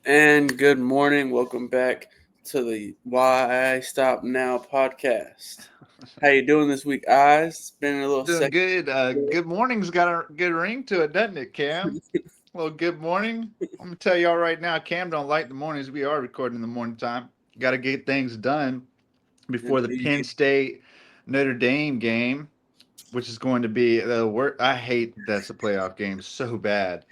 And good morning. Welcome back to the Why Stop Now podcast. How you doing this week, Eyes? It's been a little Doing second. good. Good morning's got a good ring to it, doesn't it, Cam? Well, good morning. I'm gonna tell y'all right now, Cam don't like the mornings. We are recording in the morning time. Got to get things done before the Penn Indeed. State Notre Dame game, which is going to be the worst. I hate that's a playoff game so bad.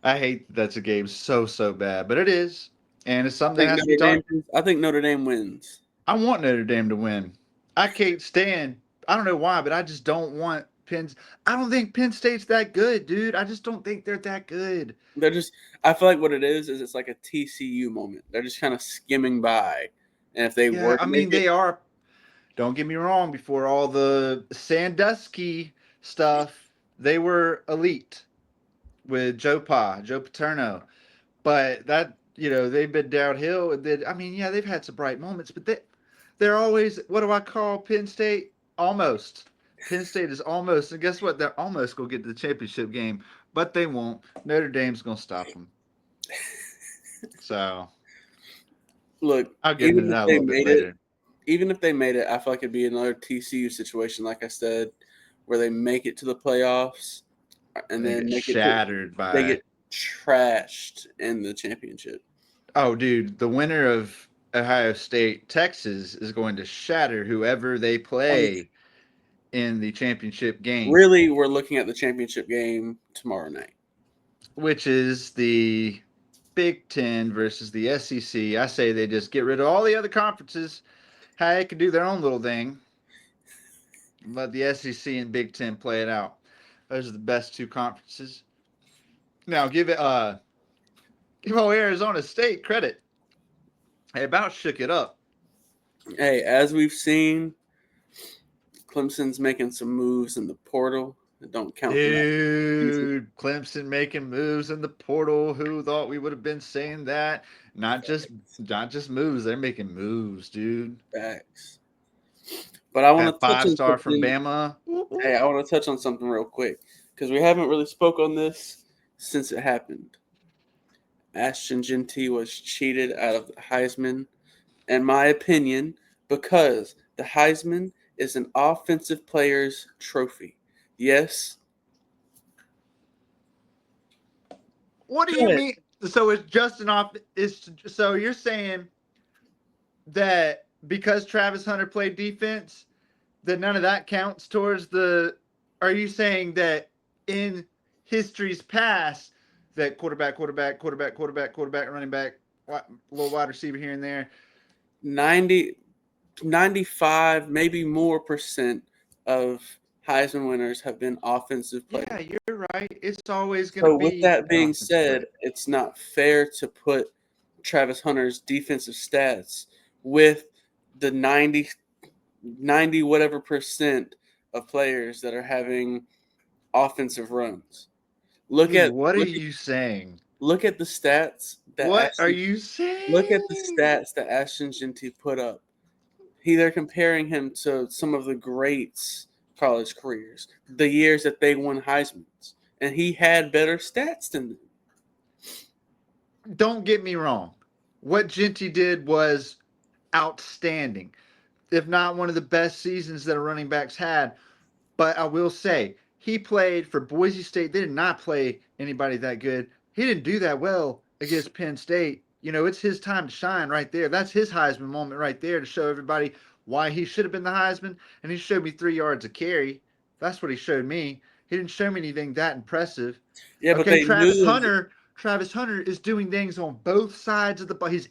I hate that's a game so bad, but it is, and it's I something that think has to be Notre Dame. talked. I think Notre Dame wins. I want Notre Dame to win. I can't stand. I don't know why, but I just don't want Penn. I don't think Penn State's that good, dude. I just don't think they're that good. They're just. I feel like what it is it's like a TCU moment. They're just kind of skimming by, and if they Yeah, were I to make mean it, they are. Don't get me wrong. Before all the Sandusky stuff, they were elite with Joe Paterno. But that they've been downhill. And then I mean, yeah, they've had some bright moments, but they're always, what do I call Penn State? Almost. Penn State is almost, and guess what? They're almost gonna get to the championship game, but they won't. Notre Dame's gonna stop them. So look, I'll get into even if that a they little bit made it, later. even if they made it, I feel like it'd be another TCU situation, like I said, where they make it to the playoffs and They then get make it to shattered they by. get trashed in the championship. Oh, dude, the winner of Ohio State Texas is going to shatter whoever they I mean, play in the championship game, really, we're looking at the championship game tomorrow night. which is the Big Ten versus the SEC. I say they just get rid of all the other conferences. How they can do their own little thing. Let the SEC and Big Ten play it out. Those are the best two conferences. Now give old Arizona State credit. They about shook it up. Hey, as we've seen, Clemson's making some moves in the portal that don't count for that season. Dude, Clemson making moves in the portal. Who thought we would have been saying that? Not just moves. They're making moves, dude. Facts. But I want That to touch five on star from something. Bama. Ooh, Hey, ooh. I want to touch on something real quick because we haven't really spoke on this since it happened. Ashton Genty was cheated out of the Heisman, in my opinion, because the Heisman is an offensive player's trophy. Yes. What do Go you ahead. mean? So it's just an off. Is so you're saying that because Travis Hunter played defense, that none of that counts towards the. Are you saying that in history's past, that quarterback, running back, little wide receiver here and there? 90, 95, maybe more percent of Heisman winners have been offensive players. Yeah, you're right. It's always going to So, with be that an being offensive said, play. it's not fair to put Travis Hunter's defensive stats with the 90 whatever percent of players that are having offensive runs. Look Dude, at what are look you saying? look at the stats that What are Ashton you look at the saying? stats that Ashton Genty put up. They're comparing him to some of the greats college careers, the years that they won Heisman's, and he had better stats than them. Don't get me wrong. What Genty did was outstanding, if not one of the best seasons that a running back's had. But I will say, he played for Boise State. They did not play anybody that good. He didn't do that well against Penn State. It's his time to shine right there. That's his Heisman moment right there to show everybody why he should have been the Heisman. And he showed me 3 yards of carry. That's what he showed me. He didn't show me anything that impressive. Yeah, but Okay, they Travis knew. Hunter. Travis Hunter is doing things on both sides of the ball. He's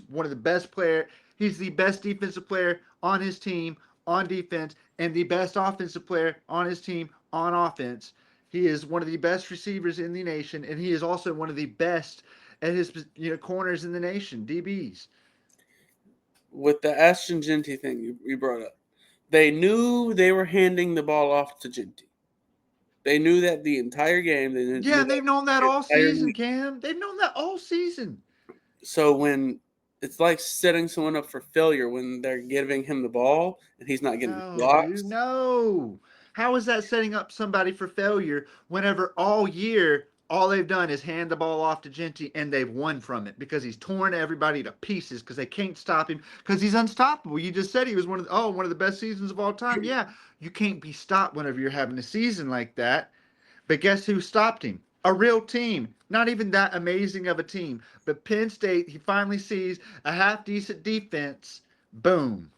one of the best player. He's the best defensive player on his team on defense and the best offensive player on his team on offense. He is one of the best receivers in the nation, and he is also one of the best at his corners in the nation, DBs. With the Ashton Genty thing you brought up, they knew they were handing the ball off to Genty. They knew that the entire game. They knew Yeah, and that they've known that the all entire season, week. Cam. They've known that all season. So when it's like setting someone up for failure when they're giving him the ball and he's not getting No, dude, blocks. no. How is that setting up somebody for failure whenever all year All they've done is hand the ball off to Genty, and they've won from it because he's torn everybody to pieces because they can't stop him because he's unstoppable. You just said he was one of the best seasons of all time. Yeah, you can't be stopped whenever you're having a season like that. But guess who stopped him? A real team. Not even that amazing of a team. But Penn State, he finally sees a half decent defense. Boom.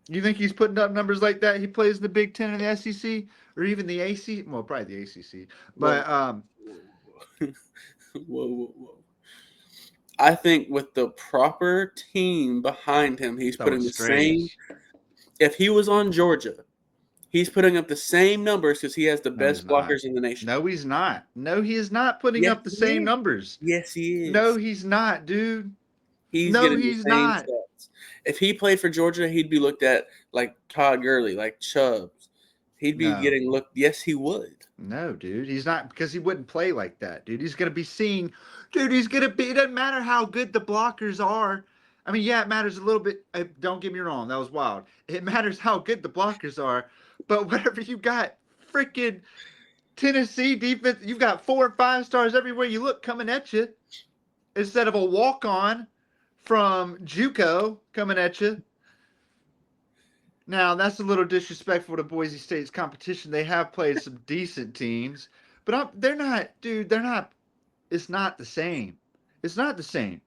You think he's putting up numbers like that? He plays in the Big Ten and the SEC, or even the ACC. Well, probably the ACC. Whoa, But whoa, whoa, whoa. I think with the proper team behind him, he's that putting was the same. strange. If he was on Georgia, he's putting up the same numbers because he has the No, he's best not. blockers in the nation. No, he's not. No, he is not putting Yes, up the he same is. numbers. Yes, he No, is. he's not, dude. He's No, getting the he's same not. stats. If he played for Georgia, he'd be looked at like Todd Gurley, like Chubbs. He'd be No. getting looked. Yes, he would. No, dude, he's not because he wouldn't play like that, dude. He's gonna be seen, dude. He's gonna be. It doesn't matter how good the blockers are. I mean, yeah, it matters a little bit. Don't get me wrong, that was wild. It matters how good the blockers are, but whatever you got, freaking Tennessee defense, you've got 4 and 5 stars everywhere you look coming at you, instead of a walk-on from JUCO coming at you. Now, that's a little disrespectful to Boise State's competition. They have played some decent teams, but they're not, dude, they're not. It's not the same. It's not the same.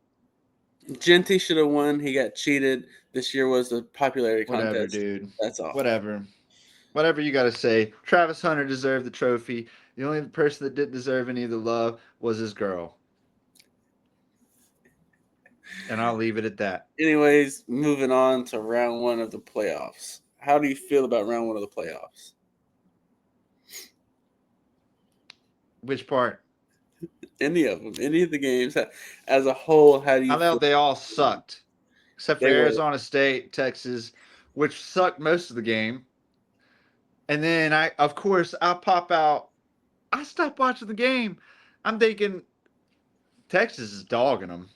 Genty should have won. He got cheated. This year was the popularity Whatever, contest. dude. That's all. Whatever. Whatever you got to say. Travis Hunter deserved the trophy. The only person that didn't deserve any of the love was his girl. And I'll leave it at that. Anyways, moving on to round one of the playoffs. How do you feel about round one of the playoffs? Which part? Any of them, any of the games as a whole? How do you I feel? felt they all sucked, except for They were. Arizona State, Texas, which sucked most of the game. And then of course, I pop out. I stopped watching the game. I'm thinking Texas is dogging them.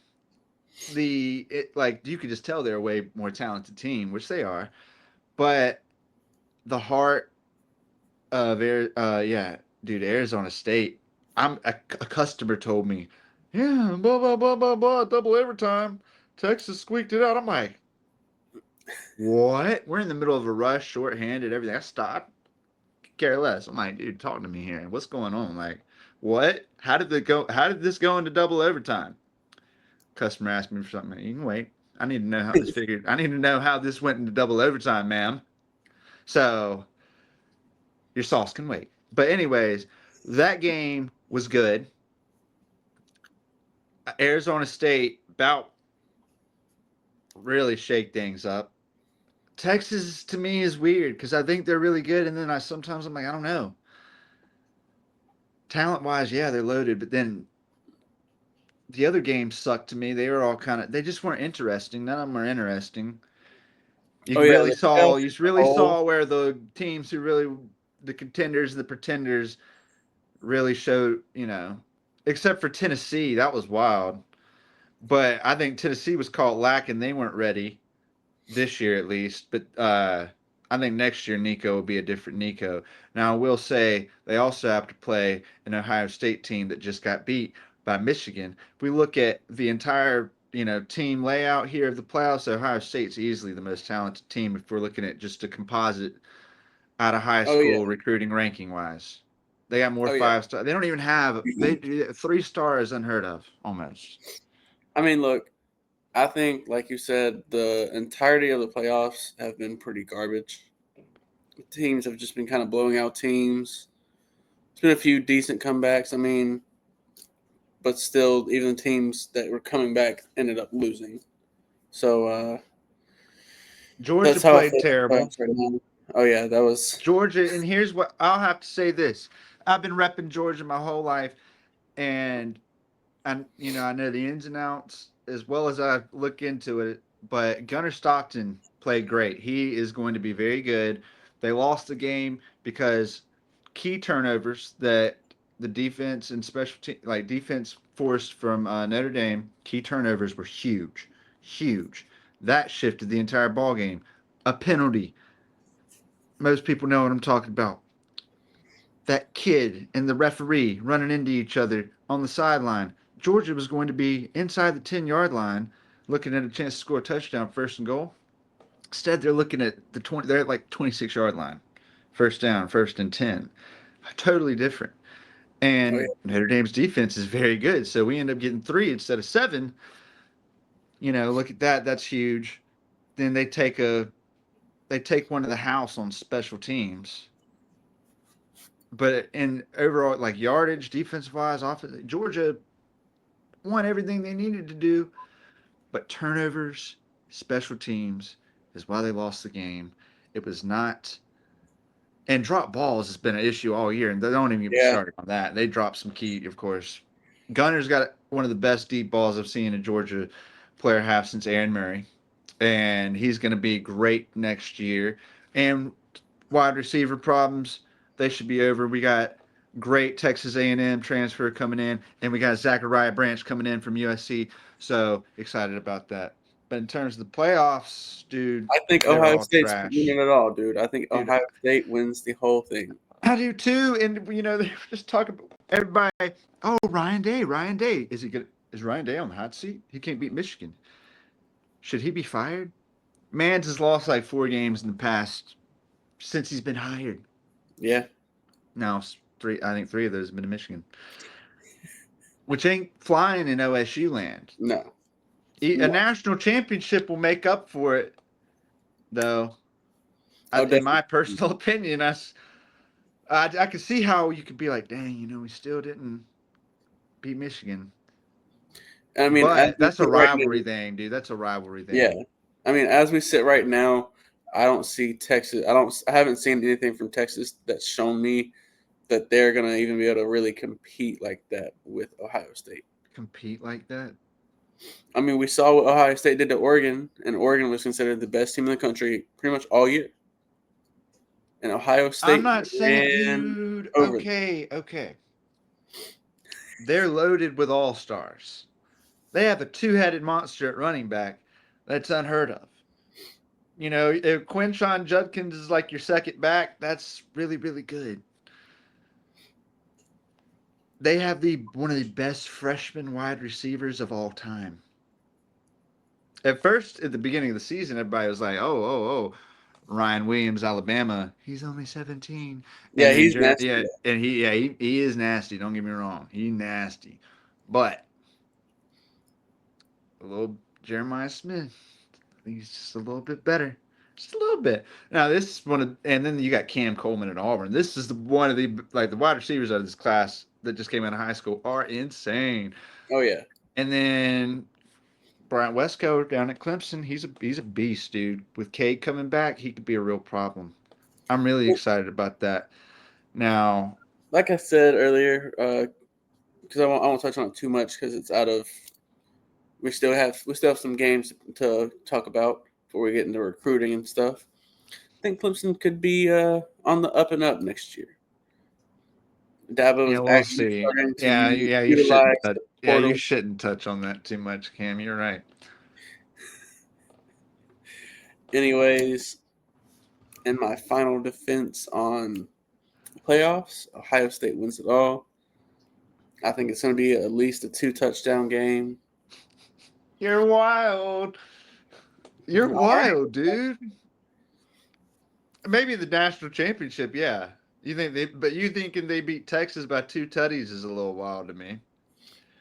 Like you could just tell they're a way more talented team, which they are. But the heart of yeah, dude, Arizona State. A customer told me, yeah, blah blah blah blah blah, double overtime. Texas squeaked it out. I'm like, what? We're in the middle of a rush, shorthanded, everything. I stopped. Care less. I'm like, dude, talking to me here. What's going on? Like, what? How did this go into double overtime? Customer asked me for something. You can wait. I need to know how this figured. I need to know how this went into double overtime, ma'am. So your sauce can wait. But anyways, that game was good. Arizona State about really shake things up. Texas to me is weird because I think they're really good, and then I'm like, I don't know. Talent wise, yeah, they're loaded, but then the other games sucked to me. They were all they just weren't interesting. None of them were interesting. Oh yeah, the playoffs You as a really whole. saw where the teams the contenders, the pretenders, really showed. Except for Tennessee, that was wild. But I think Tennessee was caught lacking. They weren't ready this year, at least. But I think next year Nico will be a different Nico. Now I will say they also have to play an Ohio State team that just got beat by Michigan. If we look at the entire team layout here of the playoffs, Ohio State's easily the most talented team if we're looking at just a composite out of high Oh yeah. school recruiting ranking wise. They got more Oh yeah. 5 star. They don't even have 3 stars unheard of almost. I mean, look. I think, like you said, the entirety of the playoffs have been pretty garbage. Teams have just been kind of blowing out teams. There's been a few decent comebacks. I mean, but still, even the teams that were coming back ended up losing. So Georgia that's how I played feel about the terrible. playoffs right now. Oh yeah, that was. Georgia, and here's what I'll have to say this. I've been repping Georgia my whole life, and I know the ins and outs as well as I look into it, but Gunnar Stockton played great. He is going to be very good. They lost the game because key turnovers that the defense and like defense forced from Notre Dame, key turnovers were huge, huge. That shifted the entire ball game. A penalty. Most people know what I'm talking about. that kid and the referee running into each other on the sideline. Georgia was going to be inside the 10-yard line looking at a chance to score a touchdown, first and goal. Instead, they're looking at the 20, they're at like 26-yard line. First down, first and 10. Totally different. Oh And yeah. Notre Dame's defense is very good. So we end up getting 3 instead of 7. Look at that. That's huge. Then they take one to the house on special teams. But in overall, like yardage, defensive wise, offense, Georgia won everything they needed to do. But turnovers, special teams is why they lost the game. It was not. And drop balls has been an issue all year, and they don't even get me Yeah. started on that. They dropped some key, of course. Gunner's got one of the best deep balls I've seen a Georgia player have since Aaron Murray, and he's going to be great next year. And wide receiver problems, they should be over. We got great Texas A&M transfer coming in, and we got Zachariah Branch coming in from USC. So excited about that. But in terms of the playoffs, dude, I think they're Ohio all State's trash. winning it all, dude. I think Dude, Ohio State wins the whole thing. I do too. And they were just talking about everybody. Oh, Ryan Day. Ryan Day. Is he good? Is Ryan Day on the hot seat? He can't beat Michigan. Should he be fired? Mans has lost like 4 games in the past since he's been hired. Yeah. Now three. I think 3 of those have been in Michigan, which ain't flying in OSU land. No. A No. national championship will make up for it, though. Oh, In my definitely. personal opinion, I can see how you could be like, dang, we still didn't beat Michigan. I mean, as But we that's a sit right now, rivalry thing, dude. That's a rivalry yeah. thing. I mean, as we sit right now, I don't see Texas. I haven't seen anything from Texas that's shown me that they're gonna even be able to really compete like that with Ohio State. Compete like that. I mean, we saw what Ohio State did to Oregon, and Oregon was considered the best team in the country pretty much all year. And Ohio I'm State not saying, ran dude. over them. Okay. They're loaded with all stars. They have a two-headed monster at running back. That's unheard of. If Quinshon Judkins is like your second back, that's really, really good. They have one of the best freshman wide receivers of all time. At first, at the beginning of the season, everybody was like, "Oh, Ryan Williams, Alabama. He's only 17." And Yeah, then he's nasty. yeah, and he is nasty. Don't get me wrong, he's nasty, but a little Jeremiah Smith, I think he's just a little bit better, just a little bit. Now this is and then you got Cam Coleman at Auburn. This is one of the wide receivers out of this class that just came out of high school are insane. Oh yeah. And then Bryant Westco down at Clemson, he's a beast, dude. With Cade coming back, he could be a real problem. I'm really excited about that. Now, Like I said earlier, because I won't touch on it too much because it's out of. We still have some games to talk about before we get into recruiting and stuff. I think Clemson could be on the up and up next year. Dabo is we'll actually see. starting to Yeah, you shouldn't utilize touch. the Yeah, you portal. shouldn't touch on that too much, Cam. You're right. Anyways, in my final defense on playoffs, Ohio State wins it all. I think it's going to be at least a 2 touchdown game. You're wild. You're All right. wild, dude. Maybe the national championship, yeah. But you thinking they beat Texas by 2 tutties is a little wild to me. I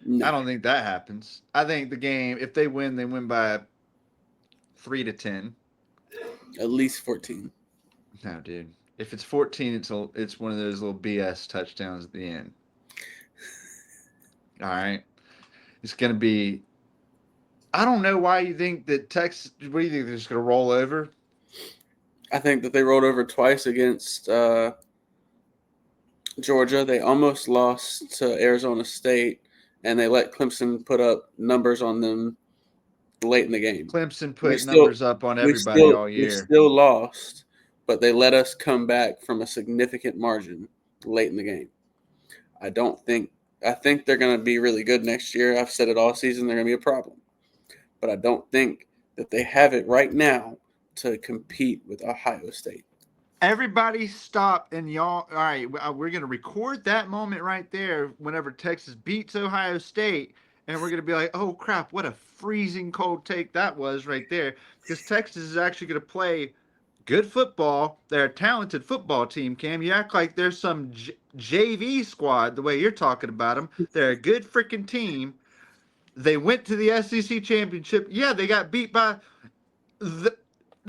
No, don't think that happens. I think the game, if they win by 3-10. at least 14. No, dude. If it's 14, it's one of those little BS touchdowns at the end. All right. It's going to be. I don't know why you think that Texas. What do you think they're just going to roll over? I think that they rolled over twice against Georgia. They almost lost to Arizona State, and they let Clemson put up numbers on them late in the game. Clemson We put still, numbers up on we everybody still, all we year. still lost, but they let us come back from a significant margin late in the game. I think they're going to be really good next year. I've said it all season. They're going to be a problem, but I don't think that they have it right now to compete with Ohio State. Everybody stop and y'all. All right, we're going to record that moment right there whenever Texas beats Ohio State. And we're going to be like, oh crap, what a freezing cold take that was right there. Because Texas is actually going to play good football. They're a talented football team, Cam. You act like they're some JV squad the way you're talking about them. They're a good freaking team. They went to the SEC championship. Yeah, the, they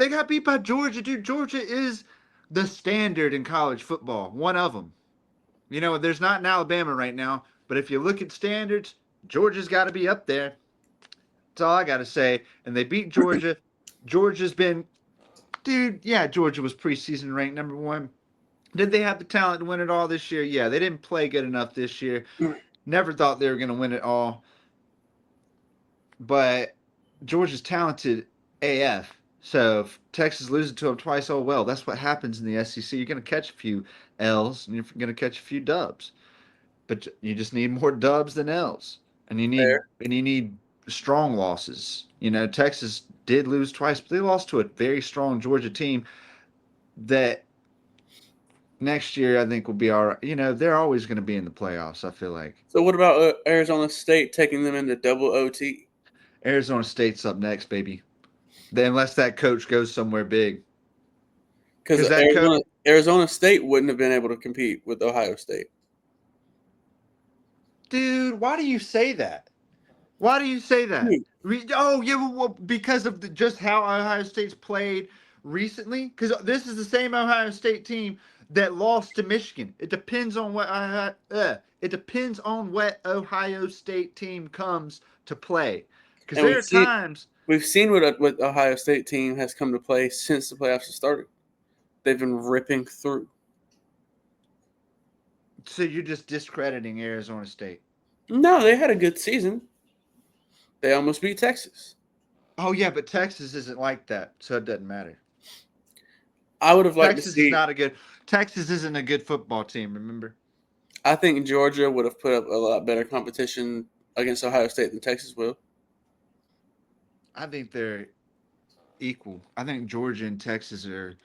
got beat by Georgia, dude. Georgia is the standard in college football. One of them. You know, there's not in Alabama right now, but if you look at standards, Georgia's got to be up there. That's all I got to say. And they beat Georgia. Georgia's been, dude. Yeah, Georgia was preseason ranked number one. Did they have the talent to win it all this year? Yeah, they didn't play good enough this year. Never thought they were going to win it all. But Georgia's talented AF. So if Texas loses to them twice, oh well. That's what happens in the SEC. You're going to catch a few L's and you're going to catch a few dubs. But you just need more dubs than L's. Fair. And you need strong losses. You know, Texas did lose twice, but they lost to a very strong Georgia team that next year I think will be all right. You know, they're always going to be in the playoffs, I feel like. So what about Arizona State taking them into double OT? Arizona State's up next, baby. Unless that coach goes somewhere big. Because That coach, Arizona State wouldn't have been able to compete with Ohio State. dude, why do you say that? Why do you say that? Hmm. Oh, yeah, well, because of just how Ohio State's played recently. Because this is the same Ohio State team that lost to Michigan. It depends on what Ohio State team comes to play. Because And there are times. we've seen what Ohio State team has come to play since the playoffs have started. They've been ripping through. So you're just discrediting Arizona State. No, they had a good season. They almost beat Texas. Oh yeah, but Texas isn't like that, so it doesn't matter. I would have liked to Texas is see. not a good. Texas isn't a good football team. Remember? I think Georgia would have put up a lot better competition against Ohio State than Texas will. I think they're equal. I think Georgia and Texas are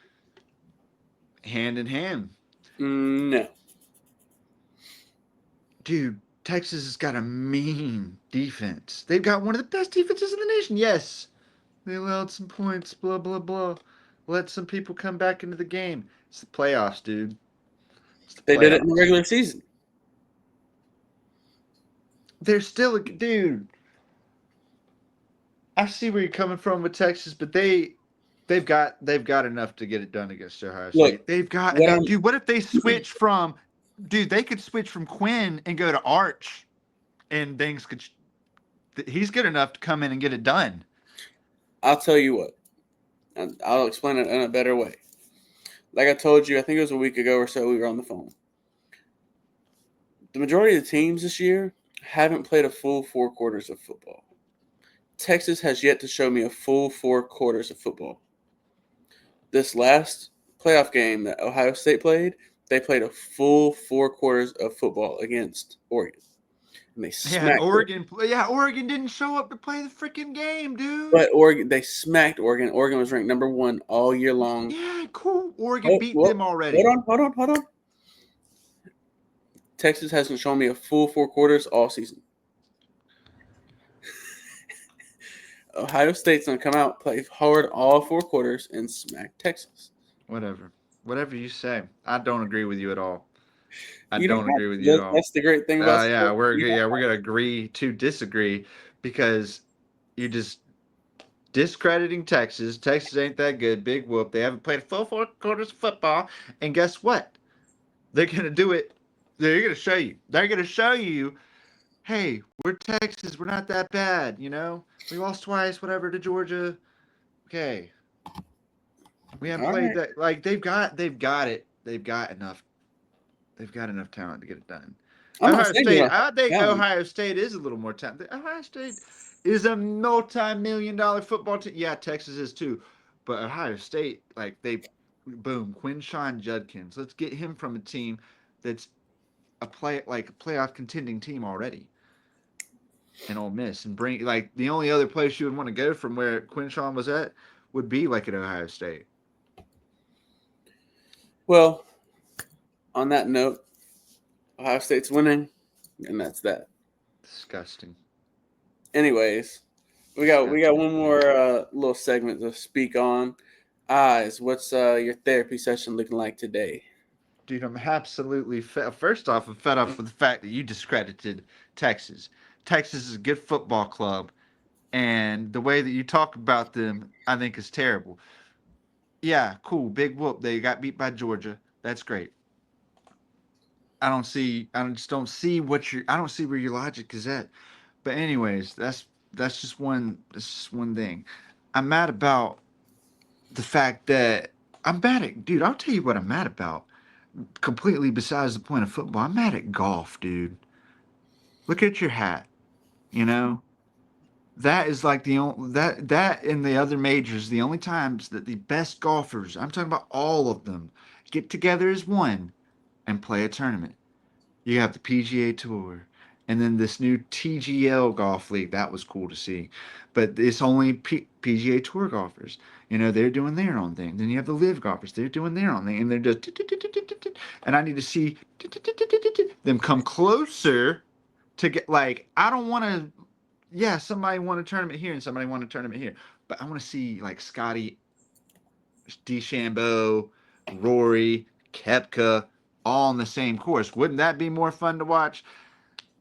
hand in hand. No. Dude, Texas has got a mean defense. They've got one of the best defenses in the nation. Yes, they allowed some points. Blah blah blah. Let some people come back into the game. It's the playoffs, dude. It's the They did it in the playoffs. regular season. They're still a dude. I see where you're coming from with Texas, but they've got enough to get it done against Ohio Look, State. They've got what enough, I'm dude. What if they switch from, dude? They could switch from Quinn and go to Arch, and things could. He's good enough to come in and get it done. I'll tell you what. And I'll explain it in a better way. Like I told you, I think it was a week ago or so, we were on the phone. The majority of the teams this year haven't played a full 4 quarters of football. Texas has yet to show me a full 4 quarters of football. This last playoff game that Ohio State played, they played a full 4 quarters of football against Oregon. And they Yeah, smacked Oregon. Yeah, Oregon didn't show up to play the freaking game, dude. But they smacked Oregon. Oregon was ranked number 1 all year long. Yeah, cool. Oregon Oh, beat well, them already. hold on. Texas hasn't shown me a full 4 quarters all season. Ohio State's gonna come out, play hard all 4 quarters, and smack Texas. Whatever you say. I don't agree with you at all. I You don't don't have agree with you at to. all. That's the great thing about Yeah, sports. we're gonna agree to disagree because you just discrediting Texas. Texas ain't that good. Big whoop. They haven't played a full 4 quarters of football, and guess what? They're gonna do it. They're gonna show you. They're gonna show you. Hey, we're Texas. We're not that bad. You know, we lost twice. Whatever to Georgia. Okay, we haven't All played right. that. Like they've got it. They've got enough. They've got enough talent to get it done. I'm not Ohio saying you State, don't have I think talent. Ohio State is a little more talented. Ohio State is a multi-million-dollar football team. Yeah, Texas is too. But Ohio State, like boom, Quinshawn Judkins. Let's get him from a team that's a playoff contending team already. And Ole Miss and bring like the only other place you would want to go from where Quinshawn was at would be like at Ohio State. Well, on that note, Ohio State's winning, and that's that. Disgusting. Anyways, we got one more little segment to speak on. Eyes, what's your therapy session looking like today? Dude, I'm absolutely first off, I'm fed up with the fact that you discredited Texas. Texas is a good football club, and the way that you talk about them, I think is terrible. Yeah, cool, big whoop. They got beat by Georgia. That's great. I just don't see I don't see where your logic is at. But anyways, that's just one thing. I'm mad about the fact that I'm mad at, dude, I'll tell you what I'm mad about. Completely besides the point of football. I'm mad at golf, dude. Look at your hat. You know, that is like the only that in the other majors, the only times that the best golfers, I'm talking about all of them, get together as one and play a tournament. You have the PGA Tour, and then this new TGL golf league. That was cool to see, but it's only PGA Tour golfers. You know, they're doing their own thing. Then you have the live golfers. They're doing their own thing, and they're just. And I need to see them come closer to get like. I don't want to. Yeah, somebody won a tournament here and somebody won a tournament here, but I want to see like Scotty, DeChambeau, Rory, Kepka, all on the same course. Wouldn't that be more fun to watch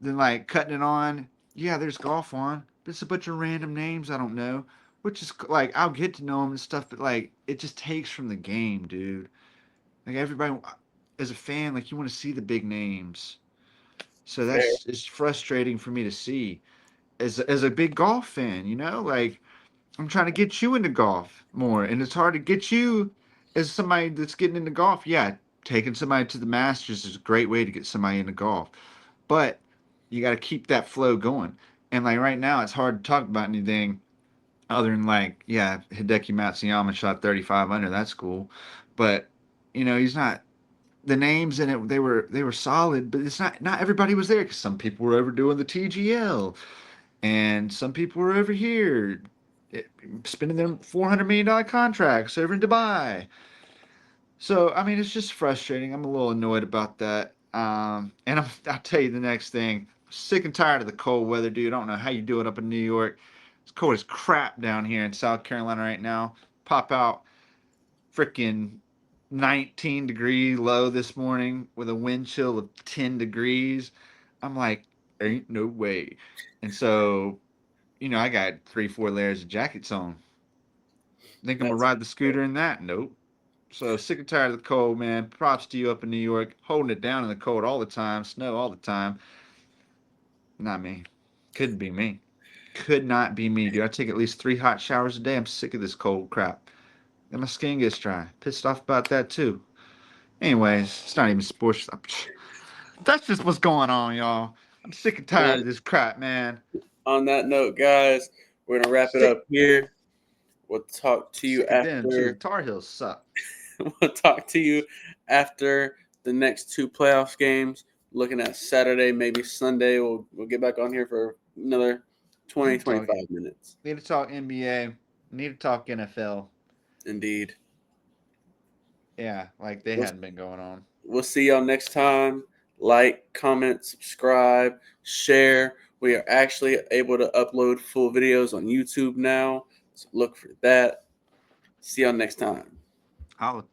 than like cutting it on? Yeah, there's golf on, but it's a bunch of random names I don't know, which is like I'll get to know them and stuff, but like it just takes from the game, dude. Like everybody, as a fan, like you want to see the big names. So Fair. that's it's frustrating for me to see as a big golf fan, you know, like I'm trying to get you into golf more, and it's hard to get you as somebody that's getting into golf. Yeah, taking somebody to the Masters is a great way to get somebody into golf, but you got to keep that flow going. And like right now, it's hard to talk about anything other than like, yeah, Hideki Matsuyama shot 35 under. That's cool, but you know he's not. The names in it they were solid, but it's not everybody was there because some people were overdoing the TGL and some people were over here eh, spending their $400 million contracts over in Dubai. So I mean, it's just frustrating. I'm a little annoyed about that. And I'll tell you the next thing. Sick and tired of the cold weather, dude. I don't know how you do it up in New York. It's cold as crap down here in South Carolina right now. Pop out freaking 19-degree low this morning with a wind chill of 10 degrees. I'm like, ain't no way. And so I got 3, 4 layers of jackets on. Think I'm gonna That's ride the scooter in that? Nope. So sick and tired of the cold, man. Props to you up in New York, holding it down in the cold all the time, snow all the time. Not me. Couldn't be me. Could not be me, dude. I take at least 3 hot showers a day. I'm sick of this cold crap. And my skin gets dry. Pissed off about that too. Anyways, it's not even sports. That's just what's going on, y'all. I'm sick and tired and of this crap, man. on that note, guys, we're gonna wrap it Sick, up here. We'll talk to you sick of them too. The after. Tar Heels suck. We'll talk to you after the next two playoffs games. Looking at Saturday, maybe Sunday. We'll get back on here for another 20, Need to talk. 25 minutes. Need to talk NBA. Need to talk NFL. Indeed. Yeah, like they We'll, hadn't been going on. we'll see y'all next time. Like, comment, subscribe, share. We are actually able to upload full videos on YouTube now. So look for that. See y'all next time. Holla.